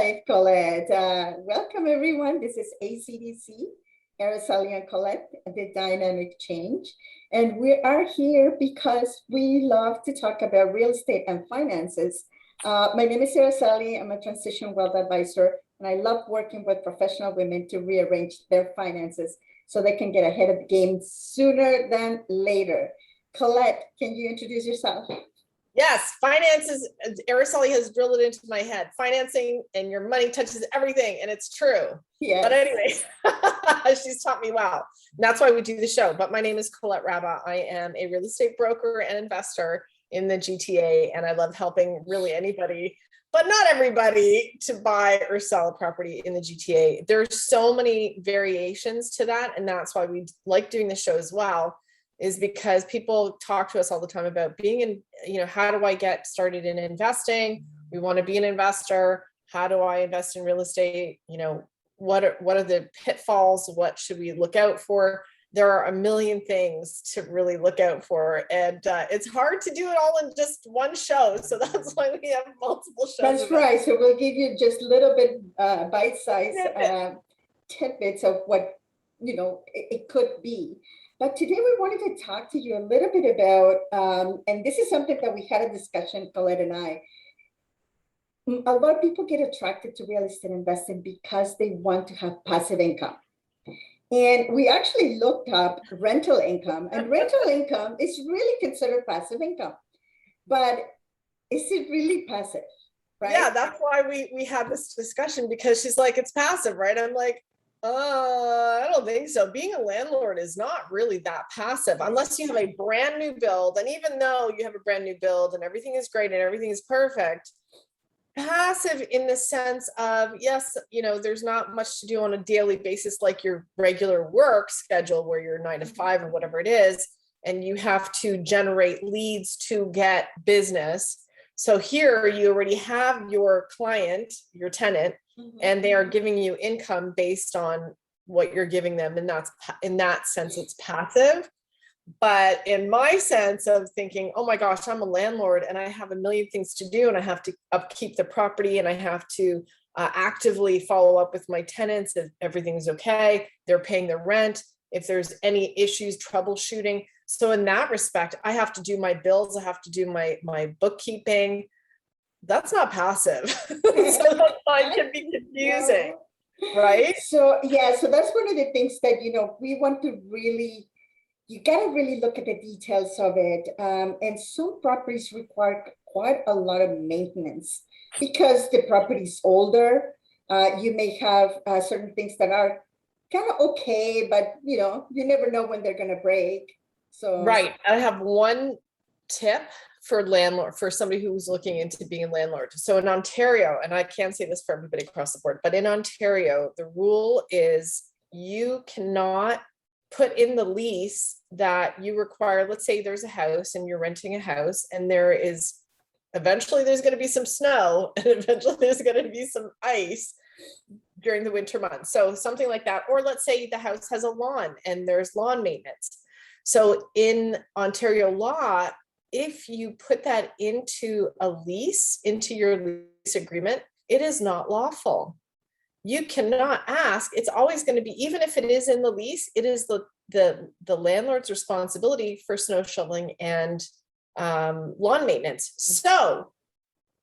right, Colette. Welcome, everyone. This is ACDC, Araceli and Colette, the Dynamic Change. And we are here because we love to talk about real estate and finances. My name is Araceli. I'm a transition wealth advisor, and I love working with professional women to rearrange their finances so they can get ahead of the game sooner than later. Colette, can you introduce yourself? Yes, finances, Araceli has drilled it into my head. Financing and your money touches everything, and it's true. Yes. But anyway, she's taught me well. And that's why we do the show. But my name is Colette Rabba. I am a real estate broker and investor in the GTA, and I love helping really anybody, but not everybody, to buy or sell a property in the GTA. There's so many variations to that, and that's why we like doing the show as well, is because people talk to us all the time about being in, how do I get started in investing? We want to be an investor. How do I invest in real estate? What are the pitfalls? What should we look out for? There are a million things to really look out for. And it's hard to do it all in just one show. So that's why we have multiple shows. That's right. So we'll give you just a little bit bite-sized tidbits of what, it could be. But today we wanted to talk to you a little bit about, and this is something that we had a discussion, Colette and I. A lot of people get attracted to real estate investing because they want to have passive income. And we actually looked up rental income, and rental income is really considered passive income. But is it really passive? Right? Yeah, that's why we had this discussion, because she's like, it's passive, right? I'm like, I don't think so. Being a landlord is not really that passive unless you have a brand new build. And even though you have a brand new build and everything is great and everything is perfect, passive in the sense of, yes, there's not much to do on a daily basis like your regular work schedule where you're 9 to 5 or whatever it is, and you have to generate leads to get business. So here you already have your client, your tenant, and they are giving you income based on what you're giving them. And that's, in that sense, it's passive. But in my sense of thinking, oh my gosh, I'm a landlord and I have a million things to do, and I have to upkeep the property, and I have to actively follow up with my tenants if everything's okay, they're paying their rent, if there's any issues, troubleshooting. So in that respect, I have to do my bills, I have to do my bookkeeping. That's not passive. So that's why it can be confusing, right? So yeah, so that's one of the things that, we want to really, you got to really look at the details of it. And some properties require quite a lot of maintenance because the property is older. You may have certain things that are kind of okay, but you never know when they're going to break. So right. I have one tip for somebody who's looking into being a landlord. So in Ontario, and I can't say this for everybody across the board, but in Ontario, the rule is you cannot put in the lease that you require. Let's say there's a house and you're renting a house, and eventually there's going to be some snow, and eventually there's going to be some ice during the winter months. So something like that. Or let's say the house has a lawn and there's lawn maintenance. So in Ontario law, if you put that into a lease, into your lease agreement, it is not lawful. You cannot ask. It's always going to be, even if it is in the lease, it is the landlord's responsibility for snow shoveling and lawn maintenance. So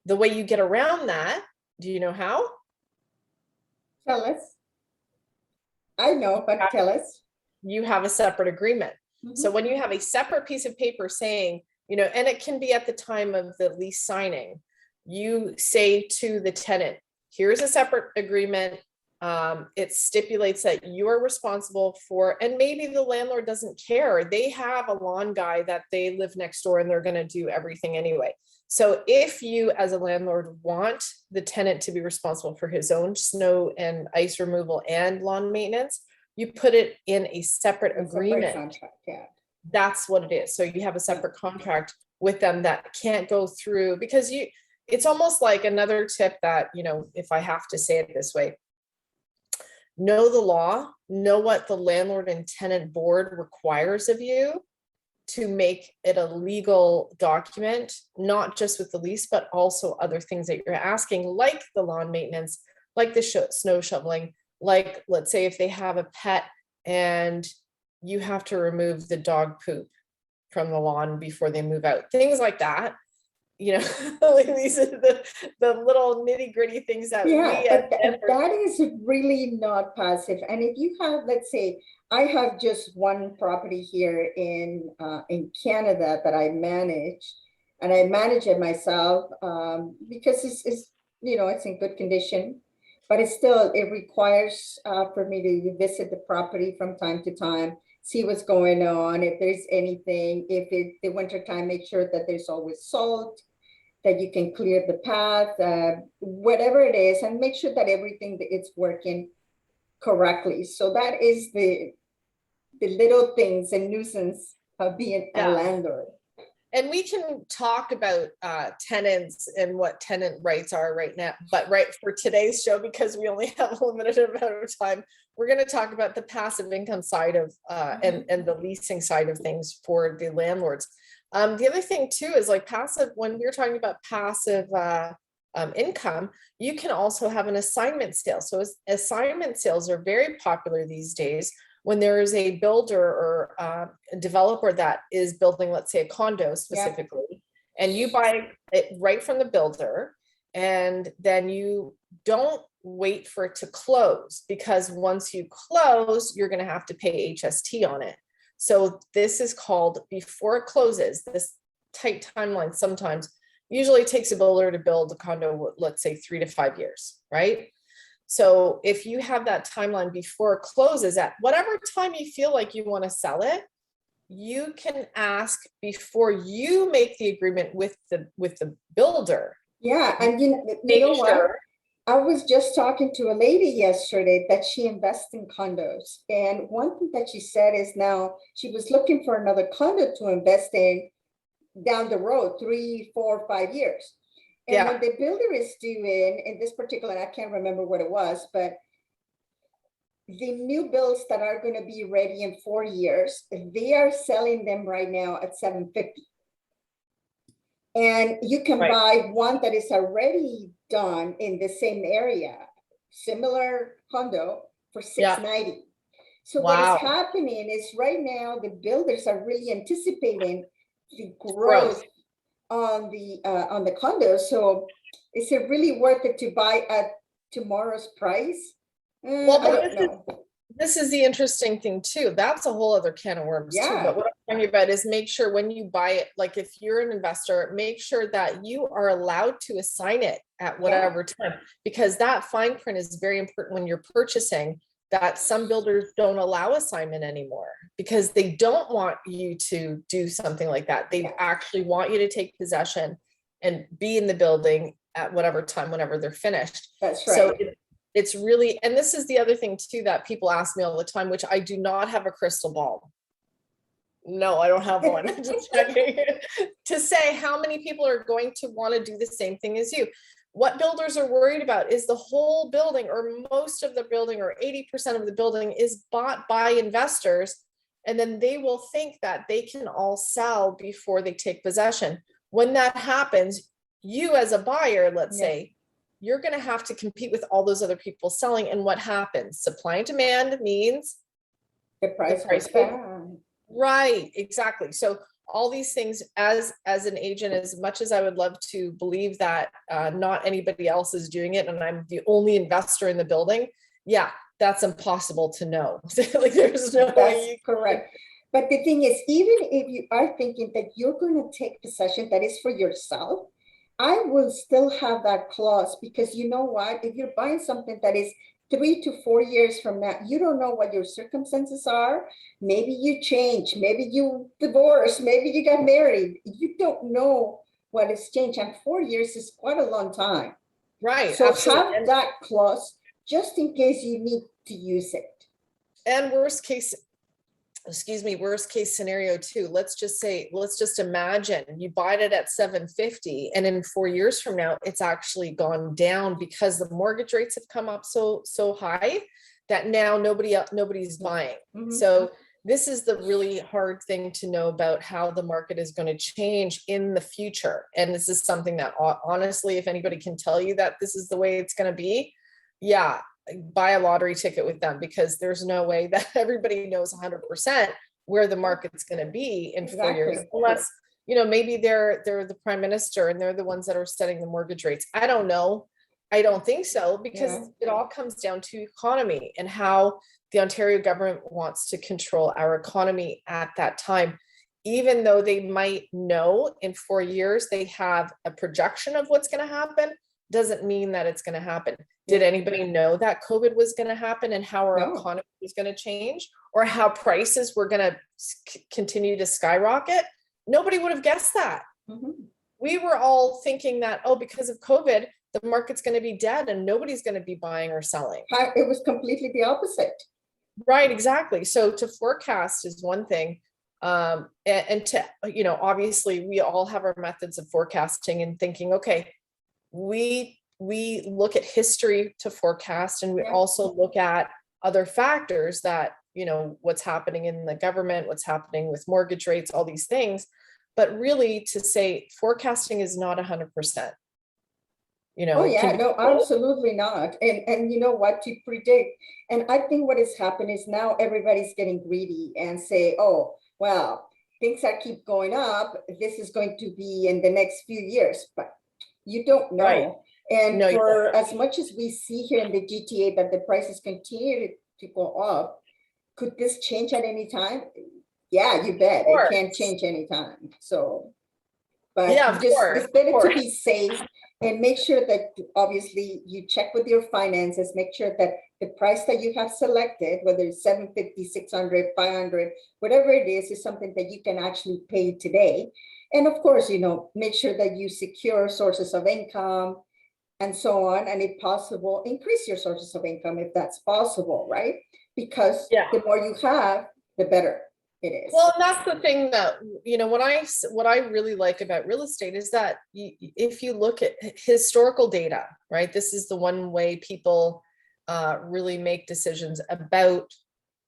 the way you get around that, do you know how? Tell us. I know, but tell us. You have a separate agreement. So when you have a separate piece of paper saying, and it can be at the time of the lease signing, you say to the tenant, here's a separate agreement. It stipulates that you are responsible for, and maybe the landlord doesn't care. They have a lawn guy that they live next door and they're going to do everything anyway. So if you as a landlord want the tenant to be responsible for his own snow and ice removal and lawn maintenance, you put it in a separate agreement. Separate contract, yeah. That's what it is. So you have a separate contract with them that can't go through, because it's almost like another tip that, if I have to say it this way, know the law, know what the landlord and tenant board requires of you to make it a legal document, not just with the lease, but also other things that you're asking, like the lawn maintenance, like the snow shoveling, like let's say if they have a pet and you have to remove the dog poop from the lawn before they move out, things like that. Like these are the little nitty gritty things that Yeah, we but that is really not passive. And if you have, let's say, I have just one property here in Canada that I manage, and I manage it myself because it's it's in good condition, but it requires for me to visit the property from time to time, see what's going on, if there's anything, if it's the winter time, make sure that there's always salt, that you can clear the path, whatever it is, and make sure that everything that it's working correctly. So that is the little things and nuisance of being a landlord. And we can talk about tenants and what tenant rights are right now, but for today's show, because we only have a limited amount of time, we're going to talk about the passive income side of and the leasing side of things for the landlords. The other thing too is like passive, when we're talking about passive income, you can also have an assignment sale. So assignment sales are very popular these days. When there is a builder or a developer that is building, let's say a condo specifically, and you buy it right from the builder, and then you don't wait for it to close, because once you close, you're going to have to pay HST on it. So this is called before it closes. This tight timeline sometimes usually takes a builder to build a condo, let's say 3 to 5 years, right? So if you have that timeline before it closes, at whatever time you feel like you want to sell it, you can ask before you make the agreement with the builder. Yeah, and you know what? I was just talking to a lady yesterday that she invests in condos. And one thing that she said is now she was looking for another condo to invest in down the road, 3, 4, 5 years. And what the builder is doing in this particular, I can't remember what it was, but the new builds that are going to be ready in 4 years, they are selling them right now at $750. And you can buy one that is already done in the same area, similar condo, for $690. So what is happening is right now the builders are really anticipating the growth on the condos. So is it really worth it to buy at tomorrow's price? Well, I don't know. This is the interesting thing too. That's a whole other can of worms too. But what I'm talking about is make sure when you buy it, like if you're an investor, make sure that you are allowed to assign it at whatever time, because that fine print is very important when you're purchasing, that some builders don't allow assignment anymore because they don't want you to do something like that. They actually want you to take possession and be in the building at whatever time, whenever they're finished. That's right. So it's really, and this is the other thing too, that people ask me all the time, which I do not have a crystal ball. No, I don't have one. Just checking to say how many people are going to want to do the same thing as you. What builders are worried about is the whole building or most of the building or 80% of the building is bought by investors. And then they will think that they can all sell before they take possession. When that happens, you as a buyer, let's say, you're going to have to compete with all those other people selling. And what happens? Supply and demand means the price goes down. Right, exactly. So all these things, as an agent, as much as I would love to believe that not anybody else is doing it and I'm the only investor in the building, that's impossible to know. Like there's no way. Correct. But the thing is, even if you are thinking that you're going to take possession that is for yourself, I will still have that clause, because you know what? If you're buying something that is 3 to 4 years from now, you don't know what your circumstances are. Maybe you change, maybe you divorce, maybe you got married. You don't know what has changed. And 4 years is quite a long time. Right. So have that clause just in case you need to use it. And worst case scenario too. Let's just imagine you buy it at 750 and in 4 years from now, it's actually gone down because the mortgage rates have come up so high that now nobody's buying. Mm-hmm. So this is the really hard thing to know about how the market is going to change in the future. And this is something that honestly, if anybody can tell you that this is the way it's going to be, yeah, buy a lottery ticket with them, because there's no way that everybody knows 100% where the market's going to be in 4 years, Exactly. unless, maybe they're the prime minister and they're the ones that are setting the mortgage rates. I don't know. I don't think so, because Yeah. it all comes down to economy and how the Ontario government wants to control our economy at that time. Even though they might know in 4 years they have a projection of what's going to happen, doesn't mean that it's going to happen. Did anybody know that COVID was going to happen and how our No. economy was going to change, or how prices were going to continue to skyrocket? Nobody would have guessed that. Mhm. We were all thinking that, oh, because of COVID, the market's going to be dead and nobody's going to be buying or selling. It was completely the opposite. Right, exactly. So to forecast is one thing. And to, obviously we all have our methods of forecasting and thinking, okay, we look at history to forecast, and we Yeah. also look at other factors that, what's happening in the government, what's happening with mortgage rates, all these things. But really, to say forecasting is not 100%. Oh, It yeah, can be no, absolutely not. And you know what, to predict, and I think what has happened is now everybody's getting greedy and say, oh, well, things that keep going up, this is going to be in the next few years, but you don't right. know. And No, you for don't. as much as we see here in the GTA that the prices continue to go up, could this change at any time? Yeah, you bet. Of It can course. change anytime. So, but Yeah, you of just, course. it's better to be safe and make sure that obviously you check with your finances, make sure that the price that you have selected, whether it's 750, 600, 500, whatever it is something that you can actually pay today. And of course, make sure that you secure sources of income and so on. And if possible, increase your sources of income if that's possible, right? Because Yeah. the more you have, the better it is. Well, and that's the thing that, what I really like about real estate is that if you look at historical data, right, this is the one way people really make decisions about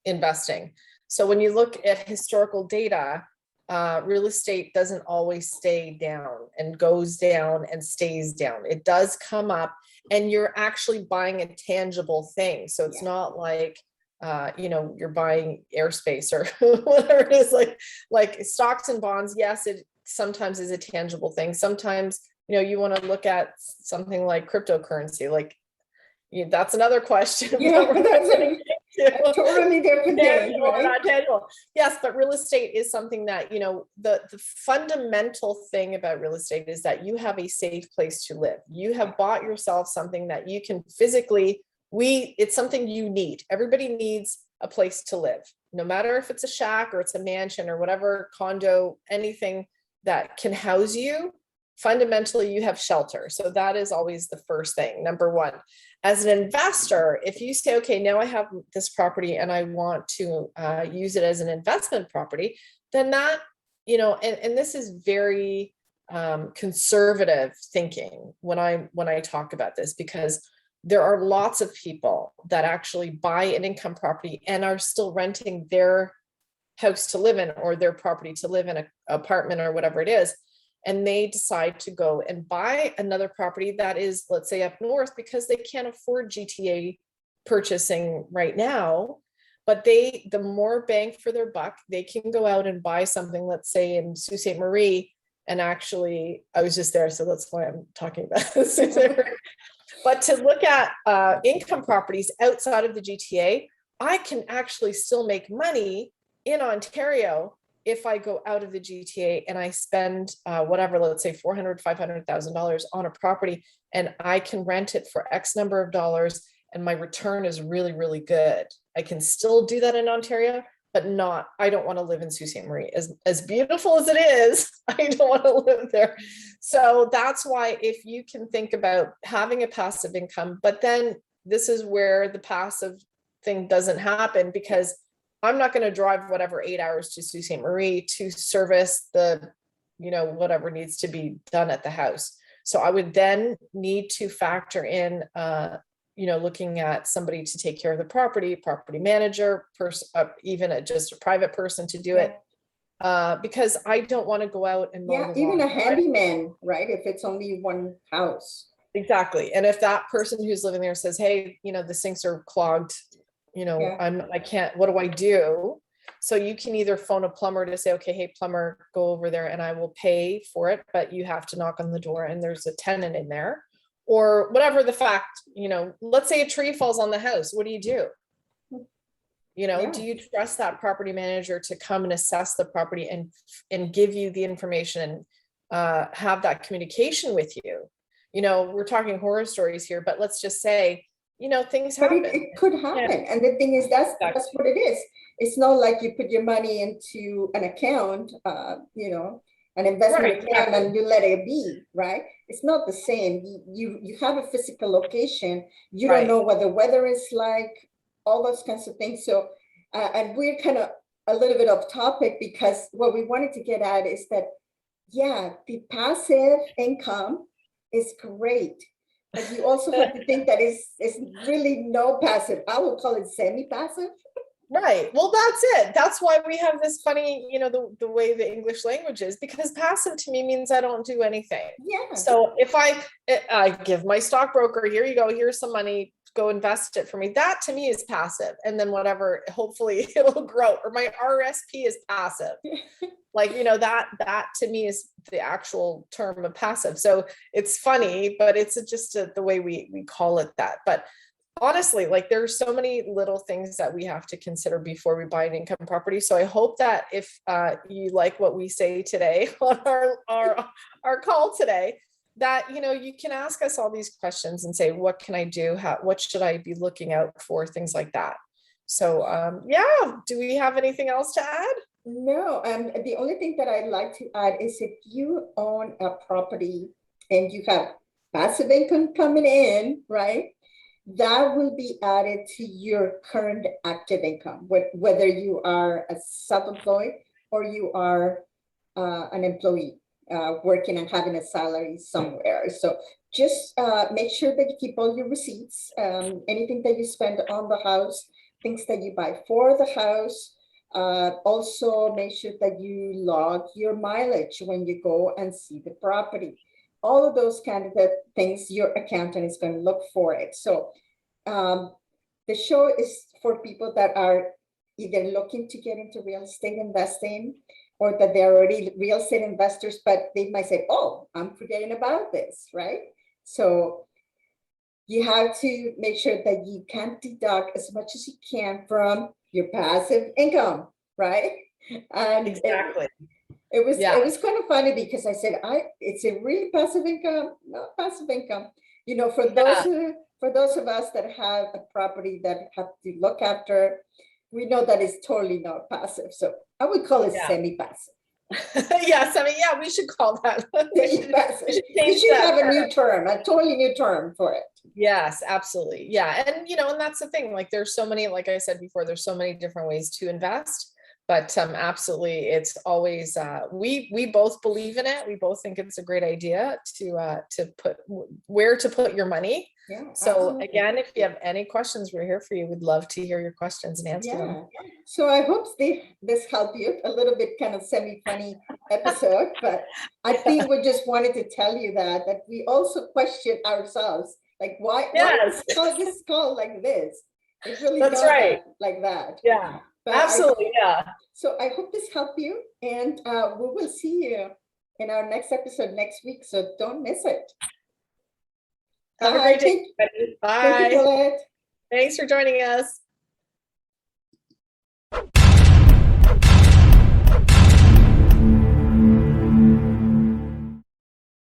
investing. So when you look at historical data, real estate doesn't always stay down and goes down and stays down. It does come up, and you're actually buying a tangible thing. So it's not like, you're buying airspace or whatever it is, like stocks and bonds. Yes, it sometimes is a tangible thing. Sometimes, you want to look at something like cryptocurrency, like that's another question. Yeah, that's a totally different thing, right? Not tangible. Yes, but real estate is something that, the fundamental thing about real estate is that you have a safe place to live. You have bought yourself something that you can physically, it's something you need. Everybody needs a place to live, no matter if it's a shack or it's a mansion or whatever, condo, anything that can house you. Fundamentally, you have shelter. So that is always the first thing, number one. As an investor, if you say, okay, now I have this property and I want to use it as an investment property, then that, and this is very conservative thinking when I talk about this, because there are lots of people that actually buy an income property and are still renting their house to live in, or their property to live in, an apartment or whatever it is. And they decide to go and buy another property that is, let's say, up north, because they can't afford GTA purchasing right now. But the more bang for their buck, they can go out and buy something, let's say in Sault Ste. Marie. And actually, I was just there, so that's why I'm talking about this. But to look at income properties outside of the GTA, I can actually still make money in Ontario if I go out of the GTA and I spend whatever, let's say $400,000, $500,000 on a property, and I can rent it for X number of dollars, and my return is really, really good. I can still do that in Ontario, but I don't want to live in Sault Ste. Marie. As beautiful as it is, I don't want to live there. So that's why, if you can think about having a passive income, but then this is where the passive thing doesn't happen, because I'm not going to drive whatever 8 hours to Sault Ste. Marie to service the, whatever needs to be done at the house. So I would then need to factor in, looking at somebody to take care of the property manager, even just a private person to do it. Because I don't want to go out and mow the even lawn. a handyman, right? If it's only one house. Exactly. And if that person who's living there says, hey, the sinks are clogged, Yeah. I can't, what do I do? So you can either phone a plumber to say, okay, hey, plumber, go over there and I will pay for it, but you have to knock on the door and there's a tenant in there, or whatever the fact, let's say a tree falls on the house. What do you do? Yeah. Do you trust that property manager to come and assess the property and give you the information, have that communication with you? We're talking horror stories here, but let's just say, things But happen. it could happen. And the thing is, that's what it is. It's not like you put your money into an account, an investment account, and you let it be, right? It's not the same. You have a physical location. You don't know what the weather is like, all those kinds of things. So, and we're kind of a little bit off topic, because what we wanted to get at is that, yeah, the passive income is great, but you also have to think that it's really no passive. I would call it semi-passive. Right. Well, that's it. That's why we have this funny, the way the English language is, because passive to me means I don't do anything. Yeah. So if I give my stockbroker, here you go, here's some money, go invest it for me. That to me is passive. And then whatever, hopefully it'll grow. Or my RSP is passive. Like, that to me is the actual term of passive. So it's funny, but it's just the way we call it that. But honestly, like, there's so many little things that we have to consider before we buy an income property. So I hope that if you like what we say today on our call today, that, you can ask us all these questions and say, what can I do? What should I be looking out for? Things like that. So yeah, do we have anything else to add? No, the only thing that I'd like to add is, if you own a property and you have passive income coming in, right? That will be added to your current active income, whether you are a self-employed or you are an employee working and having a salary somewhere. So just make sure that you keep all your receipts, anything that you spend on the house, things that you buy for the house. Also make sure that you log your mileage when you go and see the property. All of those kind of things, your accountant is going to look for it. So the show is for people that are either looking to get into real estate investing, or that they're already real estate investors, but they might say, oh, I'm forgetting about this, right? So you have to make sure that you can deduct as much as you can from your passive income, right? And exactly. It was kind of funny, because I said, it's a really passive income, not passive income. For those of us that have a property that have to look after, we know that it's totally not passive. So I would call it semi-passive. Yes, we should call that. We should have a new term, a totally new term for it. Yes, absolutely. Yeah. And, and that's the thing, like, there's so many, like I said before, there's so many different ways to invest. But absolutely, it's always we both believe in it. We both think it's a great idea to put where to put your money. Yeah. So absolutely. Again, if you have any questions, we're here for you. We'd love to hear your questions and answer them. So I hope this helped you. A little bit kind of semi-funny episode, but I think we just wanted to tell you that we also question ourselves, like why is this called like this? It really That's right. Like that. Yeah. But absolutely, So I hope this helped you, and we will see you in our next episode next week. So don't miss it. Have a great day. Bye. Thank you, Colette. Thanks for joining us.